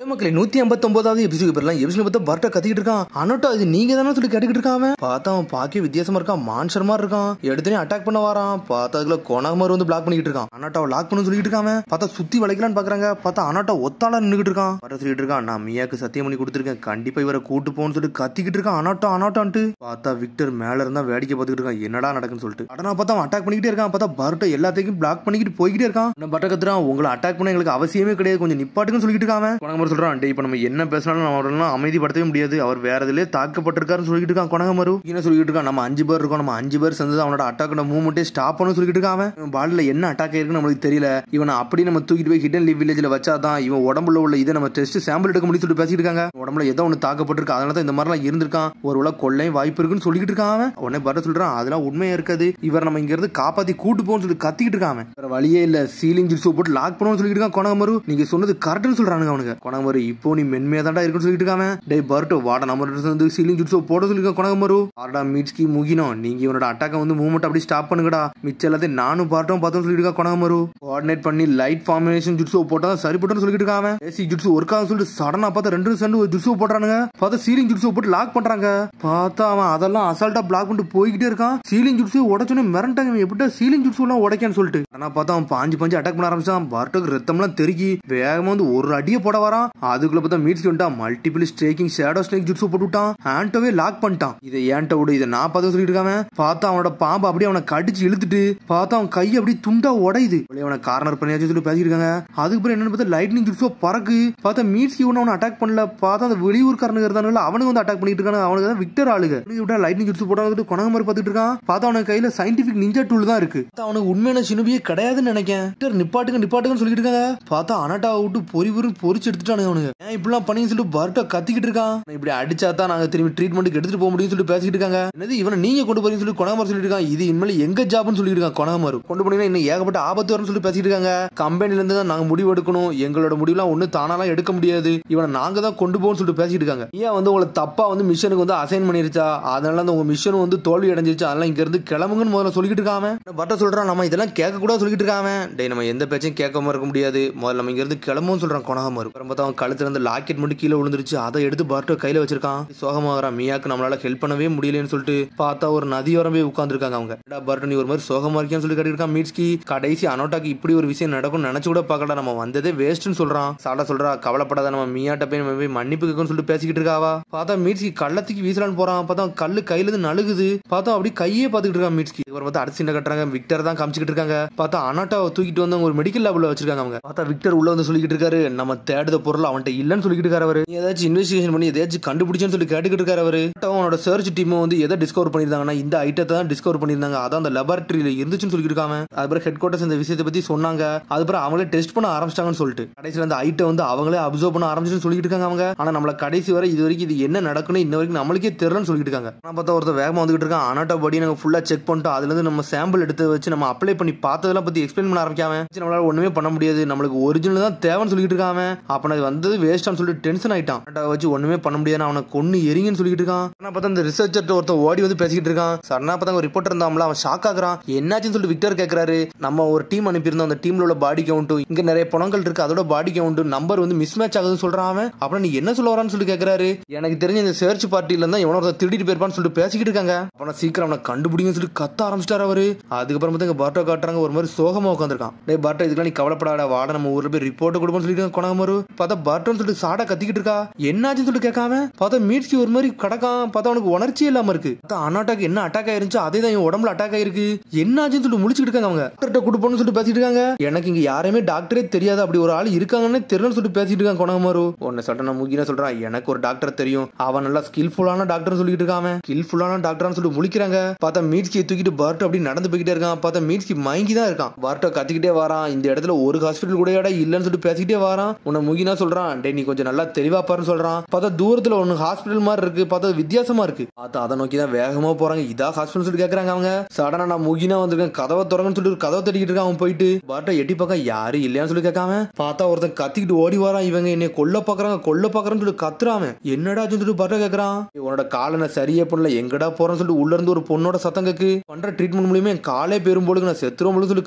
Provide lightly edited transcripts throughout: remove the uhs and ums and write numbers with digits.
மக்களே 159வது எபிசோட் பெறலாம். எபிசோட் பார்த்தா பர்ட்டா கத்திக்கிட்டு இருக்கான். அனோட்டா இது நீங்க தானே சொல்லி கேட்டுக்கிட்டு இருக்கான். பார்த்தா அவன் பாக்கி வித்தியாசமா இருக்கான், மான்ஸ்டர் மாதிரி இருக்கான். எடுத்துனே அட்டாக் பண்ண வரான். பார்த்தா அதுல கொனகமார் வந்து பிளாக் பண்ணிட்டு இருக்கான். அனோட்டாவை லாக் பண்ணு சொல்லிட்டு இருக்கான். பார்த்தா சுத்தி வளைக்கலான்னு பாக்குறாங்க. பார்த்தா அனோட்டா ஒத்தாளா நின்னுகிட்டு இருக்கான். வர சொல்லிட்டு இருக்கான், நான் மியாக்கு சத்தியம் பண்ணி கொடுத்துருக்கேன், கண்டிப்பா இவரை கூட்டு போன்னு சொல்லிட்டு கத்திக்கிட்டு இருக்கான். அனோட்டான்ட்டு பார்த்தா விக்டர் மேல இருந்தா வேடிக்கை பார்த்துக்கிட்டு இருக்கான், என்னடா நடக்குன்னு சொல்லிட்டு. அடனா பார்த்தா அவன் அட்டாக் பண்ணிக்கிட்டே இருக்கான். பார்த்தா பர்ட்டா எல்லாத்தையும் பிளாக் பண்ணிக்கிட்டு போய்கிட்டே இருக்கான். பர்ட்டா கத்துறான், உங்களை அட்டாக் பண்ண எங்களுக்கு அவசியமே கிடையாது, கொஞ்சம் நிப்பாட்டுன்னு சொல்லிட்டு இருக்கான். கொனகமார் சொல்றான், இப்ப நம்ம என்ன பேசினாலும் நம்ம அமைதிப்படுத்தவே முடியாது, அவர் வேற இதுல தாக்கப்பட்டிருக்காருன்னு சொல்லிட்டு இருக்கான். கொனகமாரு என்ன சொல்லிட்டு இருக்கான், நம்ம 5 பேர் இருக்கோம், நம்ம 5 பேர் சேர்ந்து அவனோட அட்டாக்கோட மூவ்மெண்ட்டே ஸ்டாப் பண்ணு சொல்லிட்டு இருக்கான். அவன் பால்ல என்ன அட்டாக் ஆயிருக்குன்னு நம்மளுக்கு தெரியல, இவனை அப்படி நம்ம தூக்கிட்டு போய் ஹிடன் லீவ் வில்லேஜ்ல வச்சாதான் இவன் உடம்புல உள்ள இதை நம்ம டெஸ்ட் சாம்பிள் எடுக்க முடியும் சொல்லிட்டு பேசிட்டு இருக்காங்க. உடம்புல ஏதோ ஒன்று தாக்கப்பட்டிருக்கு, அதனால தான் இந்த மாதிரிலாம் இருந்திருக்கான், ஒரு கொள்ளையும் வாய்ப்பு இருக்குன்னு சொல்லிட்டு இருக்கான். உடனே பர்ட்டா சொல்றான், அதெல்லாம் உண்மையா இருக்காது, இவர் நம்ம இங்க இருந்து காப்பாத்தி கூட்டு போன்னு சொல்லி கத்திக்கிட்டு இருக்கான். வேற வழியே இல்ல, சீலிங் ஜிட்ஸோ போட்டு லாக் பண்ணுவோம்னு சொல்லிட்டு இருக்கான். கொனகமாரு நீங்க சொன்னது கரெக்ட்னு சொல்றானுங்க அவனுக்கு. கொனகமாரு இப்போ நீ மென்மையா தான்டா இருக்குன்னு சொல்லிட்டு இருக்கான். டேய் பர்ட்டோ வாடா, நம்ம வந்து சீலிங் ஜிட்ஸோ போட சொல்லிருக்கான். கொனகமாரு ஆர்டா மீட்ஸ்கி முகினோ, நீங்க இவனோட அட்டாக்க வந்து மூவ்மெண்ட் அப்படி ஸ்டாப் பண்ணுங்கடா, மிச்சம் எல்லாத்தையும் நானும் பார்ட்டும் பார்த்தோம் சொல்லிட்டு இருக்கா. கொனகமாரு கோஆர்டினேட் பண்ணி லைட் ஃபார்மேஷன் ஜிட்ஸோ போட்டா சரிப்பட்டுன்னு சொல்லிட்டு இருக்கான். பேசிக் ஜிட்ஸோ ஒர்க் ஆகும் சொல்லிட்டு சடனா பார்த்தா 2 சேர்ந்து ஒரு ஜிட்ஸோ போடுறானுங்க. பார்த்தா சீலிங் ஜிட்ஸோ போட்டு லாக் பண்றாங்க. பார்த்தா அவன் அதெல்லாம் அசால்ட்டா பிளாக் பண்ணிட்டு போய்கிட்டே இருக்கான். சீலிங் ஜிட்ஸோ உடச்சோன்னே மிரண்டாங்க, எப்படியா சீலிங் ஜிட்ஸோ எல்லாம் உடைக்கான்னு சொல்லிட்டு. ஆனா பார்த்தா அவன் பாஞ்சு அட்டாக் பண்ண ஆரம்பிச்சான். பர்ட்டோக்கு ரத்தம்லாம் தெருக்கி வேகமா வந்து ஒரு அடியை போட வரான். அதுக்குள்ள பார்த்தா மீட்ஸ்கி வந்துட்டா multiple striking shadow snake jutsu போட்டுட்டான். ஆண்டோவே லாக் பண்ணிட்டான். இதை ஏன்ட்ட விடு, இதை நான் பார்த்து சொல்லிட்டு இருக்கான். பார்த்தா அவனோட பாம்பு அப்படியே அவனை கடிச்சு இழுத்துட்டு பார்த்தா அவன் கை அப்படியே துண்டா உடையுது. அவனை கார்னர் பண்ணியாச்சு சொல்லி பேசிருக்காங்க. அதுக்கப்புறம் என்னன்னு பார்த்தா லைட்னிங் ஜுட்ஸோ பறக்கு. பார்த்தா மீட்ஸ்கி ஒன்று அவனை அட்டாக் பண்ணல. பார்த்தா அந்த வெளியூர்காரனுங்க இருந்தானுங்களா அவனுக்கு வந்து அட்டாக் பண்ணிட்டு இருக்காங்க. அவனுக்கு தான் விக்டர் ஆளுங்க விட்டா லைட்னிங் ஜுட்ஸு போட்டு கொனகமார் பார்த்துட்டு இருக்கான். பார்த்தா அவனுக்கு கையில சயின்டிபிக் நிஞ்சா டூல் தான் இருக்கு. அவனுக்கு உண்மையான சினுபியே கிடையாதுன்னு நினைக்கிறேன். விக்டர் நிப்பாட்டுங்கன்னு சொல்லிட்டு இருக்காங்க. பார்த்தா அனட்டாவை விட்டு பொறிச்சு எடுத்துட்டானுங்க. அவனுங்க ஏன் இப்படிலாம் பண்ணி சொல்லிட்டு பர்ட்டா கத்திக்கிட்டு இருக்கான். இப்படி அடிச்சா தான் நாங்க திரும்பி ட்ரீட்மெண்ட்டுக்கு எடுத்துட்டு போக முடியும்னு சொல்லிட்டு பேசிட்டு இருக்காங்க. என்னது இவனை நீங்க கொண்டு போறீங்கன்னு சொல்லி கொனகமார் சொல்லிட்டு இருக்கான். இது இனிமேல் எங்க ஜாப்னு சொல்லிட்டு இருக்கான். கொனகமார் கொண்டு போனீங்கன்னா இன்னும் ஏகப்பட்ட ஆபத்து வரும்னு சொல்லி பேசிட்டு இருக்காங்க. கம்பெனில இருந்து தான் நாங்க முடிவு எடுக்கணும், எங்களோட முடிவுலாம் ஒண்ணு தானாலாம் எடுக்க முடியாது, இவனை நாங்க தான் கொண்டு போகணும்னு சொல்லிட்டு பேசிட்டு இருக்காங்க. ஏன் வந்து உங்களை தப்பா வந்து மிஷனுக்கு வந்து அசைன் பண்ணிருச்சா, அதனால உங்க மிஷன் வந்து தோல்வி அடைஞ்சிருச்சு, அதெல்லாம் இங்க இருந்து கிளம்புங்கன்னு முதல்ல சொல்லிட்டு இருக்காம. பட்ட சொல்றான், நம்ம இதெல்லாம் கேட்க கூட சொல்லிட்டு இருக்காம. டேய் நம்ம எந்த பேச்சையும் கேட்காம இருக்க முடியாது, முதல்ல நம்ம இங்க இருந்து கிளம்புன்னு சொல்றான் கொனகமார். பார்த்தா அவன் கழுத்துல இருந்து லாக்கெட் மட்டும் கீழே விழுந்துருச்சு. அதை எடுத்து பர்ட்டோ கையில வச்சிருக்கான். சோகமாகறான், மியாக்கு நம்மளால ஹெல்ப் பண்ணவே முடியலன்னு சொல்லிட்டு. பார்த்தா ஒரு நதியோரம் போய் உட்கார்ந்துருக்காங்க அவங்க. பர்ட்டோ நீ ஒரு மாதிரி சோகமா இருக்கியான்னு சொல்லி கேட்டிருக்கான் மீட்ஸ்கி. கடைசி அனோட்டாக்கு இப்படி ஒரு விஷயம் நடக்கும் நினைச்சு கூட பார்க்கடா, நம்ம வந்ததே வேஸ்ட்னு சொல்றான். சாடா சொல்றா, கவலைப்படாத, நம்ம மியாட்ட போய் மன்னிப்பு கேட்கணும்னு சொல்லிட்டு பேசிக்கிட்டு இருக்காவா. பார்த்தா மீட்ஸ்கி கள்ளத்துக்கு வீசலான்னு போறான். பார்த்தா கல்லு கையில இருந்து நழுகுது. பார்த்தா அப்படி கையே பார்த்துக்கிட்டு இருக்கான் மீட்ஸ்கி. இவர் பார்த்தா அடுத்து சின்ன கட்டுறாங்க. விக்டர் தான் காமிச்சிட்டு இருக்காங்க. பார்த்தா அனோட்டாவை தூக்கிட்டு வந்து ஒரு மெடிக்கல் லேப்ல வச்சிருக்காங்க அவங்க. பார்த்தா விக்டர் உள்ள வந்து சொல்லிக்கிட்டு இருக்காரு, நம்ம தேடுத பொருள் அவன்கிட்ட இல்லன்னு சொல்லிட்டு இருக்காரு. அவரு ஏதாச்சும் இன்வெஸ்டிகேஷன் பண்ணி ஏதாச்சும் கண்டுபிடிச்சேன்னு சொல்லி கேட்டுக்கிட்டு இருக்காரு. அவரு அவனோட சர்ச் டீம் வந்து எதை டிஸ்கவர் பண்ணிருந்தாங்கன்னா இந்த ஐட்டத்தை தான் டிஸ்கவர் பண்ணிருந்தாங்க, அதான் அந்த லெபார்டரியில இருந்துச்சுன்னு சொல்லிட்டு இருக்காங்க. அதுக்கப்புறம் ஹெட் குவார்டர்ஸ் இந்த விஷயத்தை பத்தி சொன்னாங்க. அதுக்கப்புறம் அவங்களே டெஸ்ட் பண்ண ஆரம்பிச்சிட்டாங்கன்னு சொல்லிட்டு கடைசியில் அந்த ஐட்டம் வந்து அவங்களே அப்சர்வ் பண்ண ஆரம்பிச்சுன்னு சொல்லிட்டு இருக்காங்க அவங்க. ஆனா நம்மள கடைசி வரை இது வரைக்கும் இது என்ன நடக்குன்னு இன்ன வரைக்கும் நம்மளுக்கே தெரியலன்னு சொல்லிட்டு இருக்காங்க. ஆனா பார்த்தா ஒருத்தர் வேகமா வந்துகிட்டு இருக்கான். அனோட்டா பாடி நாங்க ஃபுல்லா செக் பண்ணிட்டோம், அதுல இருந்து நம்ம சாம்பிள் எடுத்து வச்சு நம்ம அப்ளை பண்ணி பார்த்ததெல்லாம் பத்தி எக்ஸ்பிளைன் பண்ண ஆரம்பிக்காம நம்மளால ஒண்ணுமே பண்ண முடியாது, நம்மளுக்கு ஒரிஜினல் தான் தேவைன்னு சொல்லிட்டு இருக்காம. அப்ப வந்தது வேஸ்டான்னு சொல்லிட்டு டென்ஷன் ஆயிட்டான். வச்சு ஒண்ணுமே பண்ண முடியாது, அவனை கொன்னு எரிங்கன்னு சொல்லிட்டு இருக்கான். ஆனா பார்த்தா அந்த ரிசர்ச்சர் ஒருத்தர் ஓடி வந்து பேசிக்கிட்டு இருக்கான். சடனா பார்த்தா ஒரு ரிப்போர்ட்டர் இருந்தாமல, அவன் ஷாக் ஆகுறான். என்னாச்சுன்னு சொல்லிட்டு விக்டர் கேட்கறாரு. நம்ம ஒரு டீம் அனுப்பியிருந்தோம், அந்த டீம்ல உள்ள பாடி கவுண்ட் இங்க நிறைய பணங்கள் இருக்கு, அதோட பாடி கவுண்ட் நம்பர் வந்து மிஸ் மேட்ச் ஆகுதுன்னு சொல்றான் அவன். அப்புறம் நீ என்ன சொல்ல வரான்னு சொல்லிட்டு கேட்கறாரு. எனக்கு தெரிஞ்ச இந்த சர்ச் பார்ட்டில இருந்தா எவனோ ஒருத்தர் திருடிட்டு போயிருப்பான்னு சொல்லிட்டு பேசிக்கிட்டு இருக்காங்க. அப்புறம் சீக்கிரம் அவனை கண்டுபிடிங்கன்னு சொல்லி கத்த ஆரம்பிச்சிட்டாரு அவரு. அதுக்கப்புறம் பார்த்தா பர்ட்டோ காட்டுறாங்க, ஒரு மாதிரி சோகமா உட்காந்துருக்கான். டேய் பர்ட்டோ இதுக்கெல்லாம் நீ கவலைப்படாத, வாட நம்ம ஊர்ல போய் ரிப்போர்ட் கொடுப்போம்னு சொல்லிட்டு கொனகமாரு. பார்த்தா பர்ட்டோன்னு சொல்லிட்டு சாடா கத்திக்கிட்டு இருக்கா. என்னாச்சுன்னு சொல்லிட்டு கேட்காம பார்த்தா மீட்ஸ்கி ஒரு மாதிரி கடக்கான். பார்த்தா அவனுக்கு உணர்ச்சி இல்லாம இருக்கு. அனோட்டாக்கு என்ன அட்டாக் ஆயிருந்துச்சு அதே தான் உடம்புல அட்டாக் ஆயிருக்கு. என்னாச்சுன்னு சொல்லிட்டு முழிச்சுட்டு இருக்காங்க அவங்க. டாக்டர்கிட்ட கொடுப்போம்னு சொல்லிட்டு பேசிட்டு இருக்காங்க. எனக்கு இங்க யாருமே டாக்டரே தெரியாது, அப்படி ஒரு ஆள் இருக்காங்கன்னு தெரியலன்னு சொல்லிட்டு பேசிட்டு இருக்காங்க கொனகமாரு. உன்னை சட்டன முகினா சொல்றான், எனக்கு ஒரு டாக்டர் தெரியும், அவன் நல்லா ஸ்கில்ஃபுல்லான டாக்டர் சொல்லிட்டு இருக்காம. ஸ்கில்ஃபுல்லான டாக்டர்னு சொல்லிட்டு முழிக்கிறாங்க. பார்த்தா மீட்ஸ்கியை தூக்கிட்டு பர்ட்டோ அப்படி நடந்து போய்கிட்டே இருக்கான். பார்த்தா மீட்ஸ்கி மயங்கி தான் இருக்கான். பர்ட்டோ கத்திக்கிட்டே வரான். இந்த இடத்துல ஒரு ஹாஸ்பிட்டல் கூட இடம் இல்லன்னு சொல்லிட்டு பேசிக்கிட்டே வரான். உன்னை முகினா சொல்றான், டே நீ கொஞ்சம் நல்லா தெளிவா பாருன்னு சொல்றான். பார்த்தா தூரத்துல ஒன்னு ஹாஸ்பிட்டல் மாதிரி இருக்கு, பார்த்தா வித்தியாசமா இருக்கு. பார்த்தா அதை நோக்கி தான் வேகமா போறாங்க. இதா ஹாஸ்பிட்டல் சொல்லிட்டு கேக்குறாங்க அவங்க. சடனா நான் முகினா வந்திருக்கேன், கதவை திறங்கன்னு சொல்லிட்டு கதவை தட்டிக்கிட்டு இருக்கான். அவன் போயிட்டு பர்ட்டோ எட்டி பக்கம் யாரு இல்லையான்னு சொல்லி கேட்காம பார்த்தா ஒருத்தன் கத்திக்கிட்டு ஓடி வரான். இவங்க என்னை கொல்ல பாக்குறான்னு சொல்லி கத்துறான். என்னடா சொல்லிட்டு பர்ட்டோ கேக்குறான். உன்னோட காலை சரியே பண்ணல, எங்கடா போறேன்னு சொல்லிட்டு உள்ள இருந்து ஒரு பொண்ணோட சத்தம் கேக்கு. பண்ற ட்ரீட்மெண்ட் மூலியமா என் காலே பெரும் போலுக்கு நான் செத்துரும் சொல்லி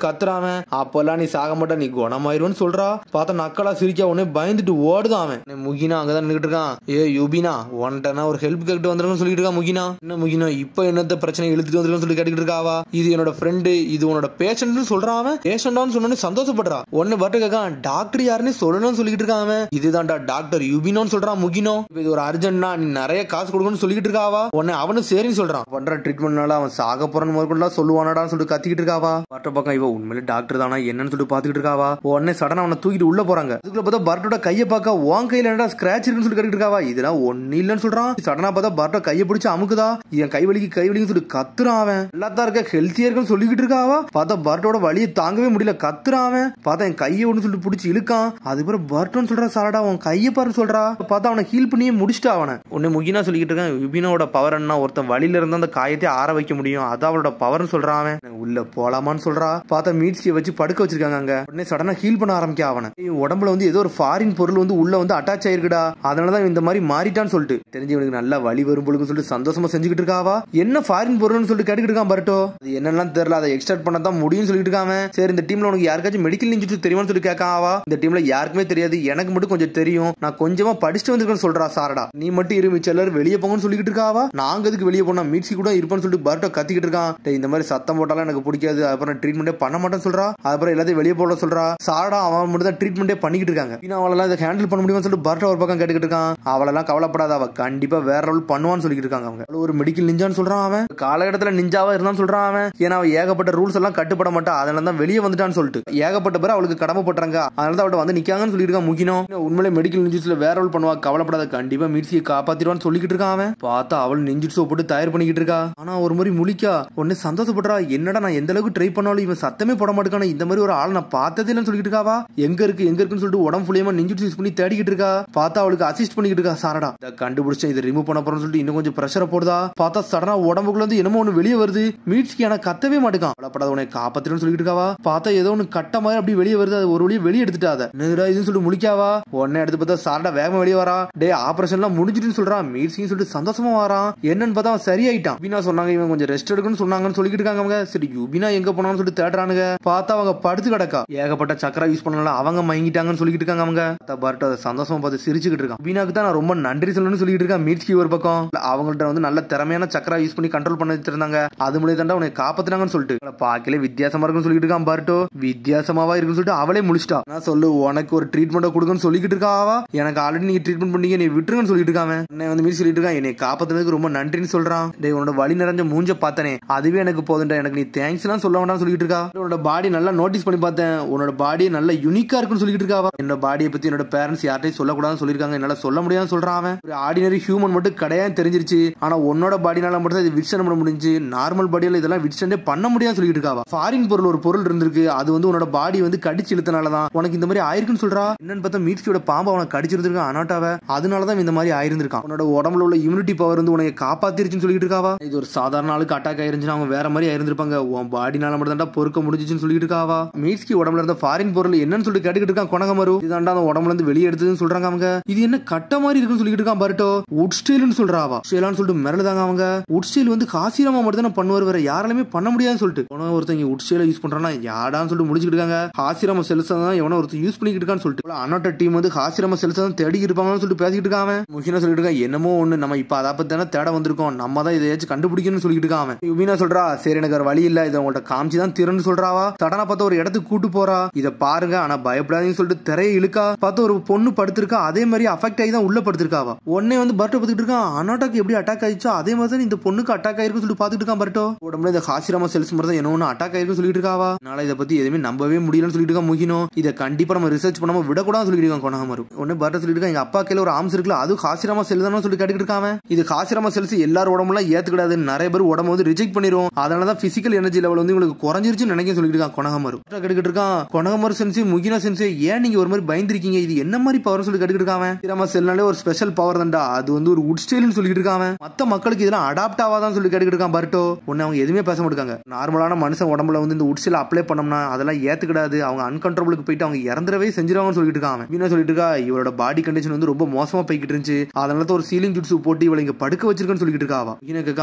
கத்துறான். அப்பெல்லாம் நீ சாக மாட்டா, நீ குணமாயிருன்னு சொல்றா. பார்த்தா நக்கலா சிரிக்கா. உடனே பயந்துட்டு எடுத்துட்டு ஓடுதான் அவன். முகினா அங்கதான் நின்றுட்டு இருக்கான். யூபினா ஒன்ட்டனா ஒரு ஹெல்ப் கேட்டு வந்துருன்னு சொல்லிட்டு இருக்கா முகினா. என்ன முகினா இப்ப என்னத்த பிரச்சனை இழுத்துட்டு வந்துருன்னு சொல்லி கேட்டுக்கிட்டு இருக்காவா. இது என்னோட ஃப்ரெண்டு, இது உன்னோட பேஷண்ட்னு சொல்றான் அவன். பேஷண்டான்னு சொன்னு சந்தோஷப்படுறா. ஒன்னு பட்டு கேட்கான் டாக்டர் யாருன்னு சொல்லணும்னு சொல்லிட்டு இருக்கான் அவன். இதுதான்டா டாக்டர் யூபினோன்னு சொல்றான் முகினோ. இது ஒரு அர்ஜென்ட்னா நீ நிறைய காசு கொடுக்கணும்னு சொல்லிட்டு இருக்காவா. உடனே அவனும் சரின்னு சொல்றான். பண்ற ட்ரீட்மெண்ட்னால அவன் சாக போறன்னு முதற்கொண்டு சொல்லுவானடான்னு சொல்லிட்டு கத்திக்கிட்டு இருக்காவா. பட்ட பக்கம் இவ உண்மையிலே டாக்டர் தானா என்னன்னு சொல்லிட்டு பாத்துக்கிட்டு இருக்காவா. உடனே சடனா அவனை தூக்கிட்டு உள்ள போறாங்க. அதுக்குள்ள பார்த்தா பர்ட்டோட கையை பார்க்க உன் கையில என்னடா ஸ்கிராட்ச் இருக்குன்னு சொல்லி கேட்டுட்டு இருக்காவா. இதெல்லாம் ஒண்ணு இல்லன்னு சொல்றான். சடனா பார்த்தா பர்ட்டோ கையை பிடிச்சு அமுக்குதா. என் கைவலிக்கு சொல்லி கத்துறான் அவன். எல்லாத்தான் இருக்க ஹெல்த்தியா இருக்குன்னு சொல்லிக்கிட்டு இருக்காவா. பார்த்தா பர்ட்டோட வலியை தாங்கவே முடியல கத்துறான் அவன். பார்த்தா என் கையை ஒண்ணு சொல்லிட்டு பிடிச்சி இழுக்கான். அதுக்கப்புறம் பர்ட்டோன்னு சொல்றா சாரடா உன் கையை பாருன்னு சொல்றா. பார்த்தா அவனை ஹீல் பண்ணியே முடிச்சுட்டா அவனை. ஒன்னு முகினா சொல்லிக்கிட்டு இருக்கான். யுபினோட பவர் என்ன ஒருத்தன் வழியில இருந்தா அந்த காயத்தை ஆற வைக்க முடியும், அதான் அவளோட பவர்னு சொல்றான் அவன். உள்ள போலாமான்னு சொல்றா. பார்த்தா மீட்ஸ்கியை வச்சு படுக்க வச்சிருக்காங்க அங்க. உடனே சடனா ஹீல் பண்ண ஆரம்பிக்க அவனை. உடம்புல வந்து ஏதோ ஒரு ஃபாரின் பொருள் வந்து உள்ள வந்து அட்டாச் ஆயிருக்குடா, அதனாலதான் இந்த மாதிரி மாறிட்டான்னு சொல்லிட்டு தெரிஞ்சு இவனுக்கு நல்லா வலி வரும் பொழுது சொல்லிட்டு சந்தோஷமா செஞ்சுக்கிட்டு இருக்காவா. என்ன ஃபாரின் பொருள்னு சொல்லிட்டு கேட்டுக்கிட்டு இருக்கான் பர்ட்டோ. அது என்னெல்லாம் தெரியல, அதை எக்ஸ்ட்ராக்ட் பண்ண தான் முடியும்னு சொல்லிட்டு இருக்காங்க. சரி இந்த டீம்ல உனக்கு யாருக்காச்சும் மெடிக்கல் இன்ஜினியர் தெரியுமான்னு சொல்லி கேட்காவா. இந்த டீம்ல யாருக்குமே தெரியாது, எனக்கு மட்டும் கொஞ்சம் தெரியும், நான் கொஞ்சமா படிச்சுட்டு வந்திருக்கேன்னு சொல்றா சாரடா. நீ மட்டும் இரு, மிச்ச எல்லாரும் வெளியே போங்கன்னு சொல்லிட்டு இருக்காவா. நாங்க எதுக்கு வெளியே போனா மீட்சி கூட இருப்பான்னு சொல்லிட்டு பர்ட்டோ கத்திக்கிட்டு இருக்கான். இந்த மாதிரி சத்தம் போட்டாலும் எனக்கு பிடிக்காது, அப்புறம் ட்ரீட்மெண்டே பண்ண மாட்டேன்னு சொல்றா. அப்புறம் எல்லாத்தையும் வெளியே போட சொல்றா. சாரடா அவன் மட்டும் தான் ட்ரீட்மெண்டே பண்ணிக்கிட்டு இருக்காங்க. அவளெல்லாம் இதை ஹேண்டில் பண்ண முடியும்னு சொல்லிட்டு பர்ட்டோ ஒரு பக்கம் கேட்டுக்கிட்டு இருக்கான். அவளெல்லாம் கவலைப்படாத, அவ கண்டிப்பா வேற ரோல் பண்ணுவான்னு சொல்லிட்டு இருக்காங்க அவங்க. ஒரு மெடிக்கல் நிஞ்சான்னு சொல்றான் அவன். காலகட்டத்தில் நிஞ்சாவா இருந்தான்னு சொல்றான் அவன். ஏன்னா அவன் ஏகப்பட்ட ரூல்ஸ் எல்லாம் கட்டுப்பட மாட்டா, அதனால தான் வெளியே வந்துட்டான்னு சொல்லிட்டு ஏகப்பட்ட பேர் அவளுக்கு கடமைப்பட்டாங்க, அதனால தான் அவட்ட வந்து நிக்காங்கன்னு சொல்லிட்டு இருக்கான் முகினோ. உண்மையிலே மெடிக்கல் நிஞ்சிட்ஸ்ல வேற ரோல் பண்ணுவா, கவலைப்படாத, கண்டிப்பா மீட்சியை காப்பாத்திடுவான்னு சொல்லிக்கிட்டு இருக்கான் அவன். பார்த்தா அவள் நிஞ்சிட்ஸோ போட்டு தயார் பண்ணிக்கிட்டு இருக்கா. ஆனா ஒரு மாதிரி முழிக்கா. உடனே சந்தோஷப்படுறா. என்னடா நான் எந்த அளவுக்கு ட்ரை பண்ணாலும் இவன் சத்தமே போட மாட்டேக்கான, இந்த மாதிரி ஒரு ஆள் நான் பார்த்ததே இல்லைன்னு சொல்லிட்டு இருக்காவா. எங்க இருக்குன்னு சொல்லிட்டு உடம்பு ஃபுல்லியமா நிஞ்சிட்ஸ் யூஸ் பண்ணி தேடிக்கிட்டு இருக்கா. பார்த்தா அவளுக்கு அசிஸ்ட் பண்ணிக்கிட்டு இருக்கா சாரடா. கண்டுபிடிச்சேன், இதை ரிமூவ் பண்ண போறேன்னு சொல்லிட்டு இன்னும் கொஞ்சம் பிரஷரை போடுதா. பார்த்தா சடனா உடம்புக்குள்ள இருந்து என்னமோ ஒண்ணு வெளியே வருது. மீட்ஸ்க்கு எனக்கு கத்தவே மாட்டேக்கான். அவளப்படாத உன்னை காப்பாத்திரன்னு சொல்லிட்டு இருக்காவா. பார்த்தா ஏதோ ஒண்ணு கட்ட மாதிரி அப்படி வெளியே வருது. அது ஒரு வழியை வெளியே எடுத்துட்டாத இதுன்னு சொல்லிட்டு முழிக்காவா. உடனே எடுத்து பார்த்தா சாரடா வேகமா வெளியே வரா. டே ஆபரேஷன் எல்லாம் முடிஞ்சிட்டுன்னு சொல்றான். மீட்ஸ்க்கு சொல்லிட்டு சந்தோஷமா வரான். என்னன்னு பார்த்தா அவன் சரியாயிட்டான். யுபினா சொன்னாங்க இவன் கொஞ்சம் ரெஸ்ட் எடுக்கணும்னு சொன்னாங்கன்னு சொல்லிட்டு இருக்காங்க அவங்க. சரி யுபினா எங்க போனான்னு சொல்லிட்டு தேடுறானுங்க. பார்த்தா அவங்க படுத்து கிடக்கா. ஏகப்பட்ட சக்கரா யூஸ் பண்ணல அவங்க மயங்கிட்டாங்கன்னு சொல்லிட்டு இருக்காங்க அவங்க. பர்ட்டோ சந்தோஷமா பார்த்து சிரிச்சுக்கிட்டு இருக்கான். யுபினாக்கு தான் நான் ரொம்ப நன்றி சொல்லணும்னு சொல்லிட்டு இருக்கா. மீட்ஸ்கி ஒரு பக்கம் அவங்கள்ட்ட வந்து நல்ல திறமையான சக்கரா யூஸ் பண்ணி கண்ட்ரோல் பண்ணி வச்சிருந்தாங்க, அது மூலியம் தாண்டா உன்னை காப்பாத்தினாங்கன்னு சொல்லிட்டு பாக்கல வித்தியாசமா இருக்குன்னு சொல்லிட்டு இருக்கான். பர்ட்டோ வித்தியாசமாவா இருக்குன்னு சொல்லிட்டு அவளே முடிச்சிட்டா. நான் சொல்லு உனக்கு ஒரு ட்ரீட்மெண்ட் கொடுக்கணும்னு சொல்லிட்டு இருக்காவா. எனக்கு ஆல்ரெடி நீங்க ட்ரீட்மெண்ட் பண்ணீங்க, நீ விட்டுருங்கன்னு சொல்லிட்டு இருக்காங்க. என்ன வந்து மீட் சொல்லிட்டு இருக்கான். என்னை காப்பாத்தினதுக்கு ரொம்ப நன்றின்னு சொல்றான். டேய் உன்னோட வலி நிறைஞ்ச மூஞ்ச பார்த்தனே, அதுவே எனக்கு போதுண்டா, எனக்கு நீ தேங்க்ஸ் எல்லாம் சொல்ல வேண்டாம்னு சொல்லிட்டு இருக்கா. உன்னோட பாடி நல்லா நோட்டீஸ் பண்ணி பார்த்தேன், உன்னோட பாடி நல்ல யூனிக்கா இருக்குன்னு சொல்லிட்டு இருக்காவா. என்னோட பாடியை பத்தி என்னோட பேரண்ட்ஸ் யார்ட்டையும் சொல்லக்கூடாதுன்னு சொல்லிருக்காங்க, என்னால சொல்ல முடியாதுன்னு சொல்றான் அவன். ஒரு ஆர்டினரி ஹியூமன் மட்டும் கிடையாது தெரிஞ்சிருச்சு, ஆனா உன்னோட பாடினால மட்டும் இது விட்ஸ்டன் பண்ண முடிஞ்சு, நார்மல் பாடியில இதெல்லாம் விட்ஸ்டண்டே பண்ண முடியாதுன்னு சொல்லிட்டு இருக்காவா. ஃபாரின் பொருள் ஒரு பொருள் இருந்திருக்கு, அது வந்து உன்னோட பாடி வந்து கடிச்சு இழுத்தனாலதான் உனக்கு இந்த மாதிரி ஆயிருக்குன்னு சொல்றா. என்னன்னு பார்த்தா மீட்ஸ்கியோட பாம்பு அவனை கடிச்சிருந்திருக்கான் அனாட்டாவை, அதனாலதான் இந்த மாதிரி ஆயிருந்திருக்கான். உன்னோட உடம்புல உள்ள இம்யூனிட்டி பவர் வந்து உனக்கு காப்பாத்திருச்சுன்னு சொல்லிட்டு இருக்காவா. இது ஒரு சாதாரண ஆளுக்கு அட்டாக் ஆயிருந்துச்சுன்னா அவங்க வேற மாதிரி ஆயிருந்திருப்பாங்க, உன் பாடினால மட்டும் தான் பொறுக்க முடிஞ்சுன்னு சொல்லிட்டு இருக்காவா. மீட்ஸ்கி உடம்புல இருந்த ஃபாரின் பொருள் என்னன்னு சொல்லிட்டு கேட்டுக்கிட்டு இருக்கான் கொனகமரு. இதாண்டா அந்த உடம்புல இருந்து வெளியே எடுத்ததுன்னு சொல்றாங்க அவங்க. இது என்ன கட்ட மாதிரி இருக்குன்னு சொல்லிட்டு இருக்கான் பர்ட்டோ. உட் ஸ்டைல்னு சொல்றாவா. ஸ்டைலான்னு சொல்லிட்டு மிரளுதாங்க அவங்க. உட் ஸ்டைல் வந்து காசிராமா மட்டும் தான் பண்ணுவார், வேற யாராலுமே பண்ண முடியாதுன்னு சொல்லிட்டு ஒருத்தங்க உட் ஸ்டைல யூஸ் பண்றானா யாடான்னு சொல்லிட்டு முடிச்சுட்டு இருக்காங்க. ஹாசிராம செல்ஸ் தான் எவனோ ஒருத்தர் யூஸ் பண்ணிக்கிட்டு இருக்கான்னு சொல்லிட்டு அனோட்ட டீம் வந்து ஹாசிராம செல்ஸ் தான் தேடி இருப்பாங்கன்னு சொல்லிட்டு பேசிக்கிட்டு இருக்காங்க. முக்கியமா சொல்லிட்டு இருக்கான் என்னமோ ஒண்ணு நம்ம இப்ப அதை பத்தி தானே தேட வந்திருக்கோம், நம்ம தான் இதையாச்சும் கண்டுபிடிக்கணும்னு சொல்லிட்டு இருக்கான். யுபினா சொல்றா சரி எனக்கு ஒரு வழி இல்ல, இதை உங்கள்ட்ட காமிச்சு தான் திறன்னு சொல்றாவா. சடனா பார்த்து ஒரு இடத்துக்கு கூட்டு போறா. இதை பாருங்க ஆனா பயப்படாதீங்கன்னு சொல்லிட்டு திரையை இழுக்கா. பார்த்து ஒரு பொண்ணு படுத்திருக்கா, அதே மாதிரி அஃபெக்ட் ஆகி தான் உள்ள படுத்திருக்காவா. உடனே வந்து பர்ட்டோ பார்த்துட்டு இருக்கான். அனாட்டாக்கு எப்படி அட்டாக் ஆயிடுச்சோ அதே மாதிரி தான் இந்த பொண்ணுக்கு அட்டாக் ஆயிருக்குன்னு சொல்லிட்டு பார்த்துட்டு இருக்கான் பர்ட்டோ. உடம்புல இந்த ஹாசிராமா செல்ஸ் மாதிரி தான் என்ன அட்டாக் ஆயிருக்குன்னு சொல்லிட்டு இருக்காவா. நாளை இதை பத்தி எதுவுமே நம்பவே முடியலன்னு சொல்லிட்டு இருக்கான் முகினோ. இதை கண்டிப்பா நம்ம ரிசர்ச் பண்ணாம விடக்கூடாது சொல்லிட்டு இருக்கான் கொனகமரு. உடனே பர்ட்டோ சொல்லிட்டு இருக்கான் எங்க அப்பா கையில ஒரு ஆம்ஸ் இருக்குல்ல, அது ஹாசிராமா செல் தானே சொல்லிட்டு கேட்டுக்கிட்டு இருக்காங்க. இது ஹாசிராமா செல்ஸ் எல்லாரும் உடம்புலாம் ஏத்துக்கிடாது, நிறைய பேர் உடம்பு வந்து ரிஜெக்ட் பண்ணிரும், அதனாலதான் பிசிக்கல் எனர்ஜி லெவல் வந்து உங்களுக்கு குறைஞ்சிருச்சுன்னு நினைக்க சொல்லிட்டு இருக்கான் கொனகமரு. கேட்டுக்கிட்டு இருக்கான் கொனகமரு சென்ஸ் முகினா சென்ஸ் ஏன் நீங்க ஒரு மாதிரி பயந்துருக்கீங்க, இது என்ன மாதிரி பவர் சொல்லி கேட்டுக்கிட்டு இருக்காங்க. ஹாசிராமா செல்னாலே ஒரு ஸ்பெஷல் பவர் தான்டா, அது வந்து ஒரு உட் ஸ்டைல்னு சொல்லிட்டு இருக்காங்க. மத்த மக்களுக்கு இதெல்லாம் அடாப்ட் ஆகாதான் சொல்லி கேட்டுக்கிட்டு இருக்கான் பர்ட்டோ. உடனே அவங்க எதுவுமே பேச மாட்டாங்க. நார்மலான மனுஷன் உடம்புல வந்து இந்த உட் ஸ்டைல் அப்ளை பண்ணோம்னா அதெல்லாம் ஏத்துக்கிடாது, அவங்க அன்கண்ட்ரோலுக்கு போயிட்டு அவங்க இறந்துடவே செஞ்சிருவாங்கன்னு சொல்லிட்டு இருக்காங்க. வீணா சொல்லிட்டு இருக்கா இவரோட பாடி கண்டிஷன் வந்து ரொம்ப மோசமா போய்கிட்டு இருந்துச்சு, அதனால ஒரு சீலிங் ஜுட்ஸு போட்டு இவளை இங்க படுக்க வச்சிருக்கேன்னு சொல்லிட்டு இருக்காவா.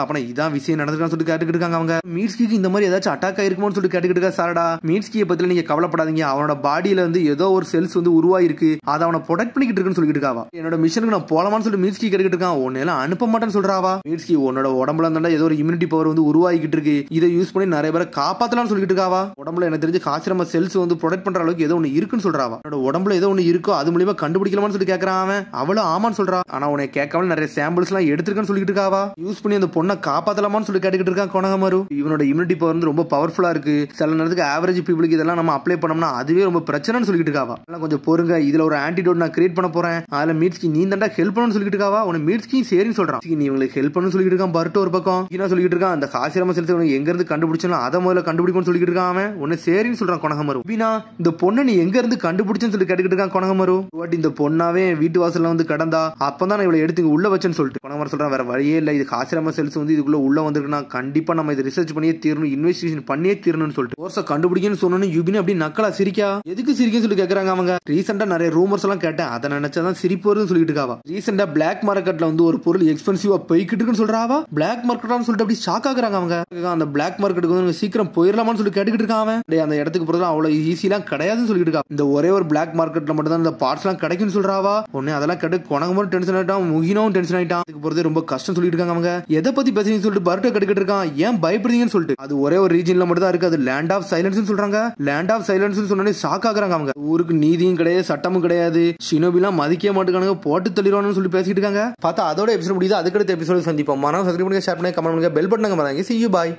அப்ப இதான் விஷயம் நடந்திருக்கான்னு சொல்லிட்டு கேட்டுக்கிட்டு இருக்காங்க அவங்க. மீட்ஸ்கிக்கு இந்த மாதிரி ஏதாச்சும் அட்டாக் ஆயிருக்குமோன்னு சொல்லிட்டு கேட்டுக்கிட்டு இருக்கா. சாரடா மீட்ஸ்கியை பத்தி நீங்க கவலைப்படாதீங்க, அவனோட பாடியில வந்து ஏதோ ஒரு செல்ஸ் வந்து உருவாயிருக்கு, அதை அவனை ப்ரொடெக்ட் பண்ணிக்கிட்டு இருக்குன்னு சொல்லிட்டு இருக்காவா. என்னோட மிஷனுக்கு நான் போலாமான்னு சொல்லிட்டு மீட்ஸ்கி கேட்டுக்கிட்டு இருக்கான். உன்னெல்லாம் அனுப்ப மாட்டேன்னு சொல்றாவா. மீட்ஸ்கி உன்னோட உடம்புல இருந்தா ஏதோ ஒரு இம்யூனிட்டி பவர் வந்து உருவாகிட்டு இருக்கு, இதை யூஸ் பண்ணி நிறைய பேரை காப்பாத்தலாம்னு சொல்லிட்டு இருக்காவா. உடம்புல எனக்கு தெரிஞ்சு காசிரம செல்ஸ் வந்து ப்ரொடெக்ட் பண்ற அளவுக்கு ஏதோ ஒன்னு இருக்குன்னு சொல்றாவா. என்னோட உடம்புல ஏதோ ஒன்னு இருக்கோ அது மூலியமா கண்டுபிடிக்கலாம்னு சொல்லி கேட்கறான் அவன். அவளும் ஆமான்னு சொல்றா. ஆனா உன்னை கேட்காம நிறைய சாம்பிள்ஸ் எல்லாம் எடுத்துருக்கேன்னு சொல்லிட்டு இருக்காவா. யூஸ் பண்ணி அந்த பொண்ணை காப்பாத்தலாமான்னு சொல்லி கேட்டுக்கிட்டு இருக்கான் கொனகமாரு. இவனோட இம்யூனிட்டி பவர் வந்து ரொம்ப பவர்ஃபுல்லா இருக்கு, சில நேரத்துக்கு ஆவரேஜ் பீப்புளுக்கு இதெல்லாம் நம்ம அப்ளை பண்ணோம்னா அதுவே ரொம்ப பிரச்சனைன்னு சொல்லிட்டு இருக்காவா. கொஞ்சம் பொறுங்க, இதுல ஒரு ஆன்டிடோட் நான் கிரியேட் பண்ண போறேன், அதுல மீட்ஸ்கி நீ தாண்டா ஹெல்ப் பண்ணணும்னு சொல்லிட்டு இருக்காவா. உன மீட்ஸ்கி சரின்னு சொல்றான். நீ உங்களுக்கு ஹெல்ப் பண்ணணும்னு சொல்லிட்டு இருக்கான். பர்ட் ஒரு பக்கம் என்ன சொல்லிட்டு இருக்கான், அந்த காசிரம செல்ஸ் எங்க இருந்து கண்டுபிடிச்சாலும் அதை முதல்ல கண்டுபிடிக்கணும்னு சொல்லிட்டு இருக்கான் அவன். உன்னை சரின்னு சொல்றான் கொனகமாரு. வீணா இந்த பொண்ணை நீ எங்க இருந்து கண்டுபிடிச்சேன்னு சொல்லி கேட்டுக்கிட்டு இருக்கான் கொனகமாரு. இந்த பொண்ணாவே வீட்டு வாசல்ல வந்து கடந்தா அப்பதான் இவளை எடுத்து உள்ள வச்சேன்னு சொல்லிட்டு கொனகமாரு சொல்றான். வேற வழியே இல்ல, இது காசிரம செல்ஸ் வந்து இதுக்குள்ள உள்ள வந்திருக்குன்னா கண்டிப்பா நம்ம இதை ரிசர்ச் பண்ணியே தீரணும், இன்வெஸ்டிகேஷன் பண்ணியே தீரணும்னு சொல்லிட்டு கோர்ஸை கண்டுபிடிக்கணும்னு சொன்னோன்னு யுபின் அப்படி நக்கலா சிரிக்கா. எதுக்கு சிரிக்கன்னு சொல்லி கேக்குறாங்க அவங்க. ரீசெண்டா நிறைய ரூமர்ஸ் எல்லாம் கேட்டேன், அதை நினைச்சாதான் சிரிப்பு வருதுன்னு சொல்லிட்டு இருக்காவா. ரீசெண்டா பிளாக் மார்க்கெட்ல வந்து ஒரு பொருள் எக்ஸ்பென்சிவா போய்கிட்டு இருக்குன்னு சொல்றாவா. பிளாக் மார்க்கெட்னு சொல்லிட்டு அப்படி ஷாக் ஆகுறாங்க அவங்க. அந்த பிளாக் மார்க்கெட்டுக்கு வந்து சீக்கிரம் போயிடலாமான்னு சொல்லி கேட்டுக்கிட்டு இருக்காங்க. அந்த இடத்துக்கு போறது அவ்வளவு ஈஸிலாம் கிடையாதுன்னு சொல்லிட்டு இருக்கா. இந்த ஒரே ஒரு பிளாக் மார்க்கெட்ல மட்டும் தான் இந்த பார்ட்ஸ் எல்லாம் கிடைக்கும்னு சொல்றாவா. உடனே அதெல்லாம் கேட்டு கொனகமாரு டென்ஷன் ஆயிட்டான், முகினும் டென்ஷன் ஆயிட்டான். இதுக்கு போறது ரொம்ப கஷ்டம் சொல்லிட்டு இருக்காங்க அவங்க. எதை பத்தி பேசுறீங்கன்னு சொல்லிட்டு பர்ட்டை கேட்டுக்கிட்டு இருக்கான். ஏன் பயப்படுறீங்கன்னு சொல்லிட்டு. அது ஒரே ஒரு ரீஜன்ல மட்டும் தான் இருக்கு, அது லேண்ட் ஆஃப் சைலன்ஸ் சொல்றாங்க. லேண்ட் ஆஃப் சைலன்ஸ் சொன்னே ஷாக் ஆகுறாங்க அவங்க. ஊருக்கு நீதியும் கிடையாது, சட்டமும் கிடையாது, ஷினோபிலாம் மதிக்க மாட்டேங்கானுங்க, போட்டு தள்ளிடுவானு சொல்லி பேசிட்டு இருக்காங்க. பார்த்தா அதோட எபிசோட் முடியுது. அதுக்கடுத்த எபிசோட் சந்திப்போம். மனம் சப்ஸ்கிரைப் பண்ணுங்க, ஷேர் பண்ணுங்க, கமெண்ட் பண்ணுங்க, பெல் பட்டனை மறக்காதீங்க. See you, bye.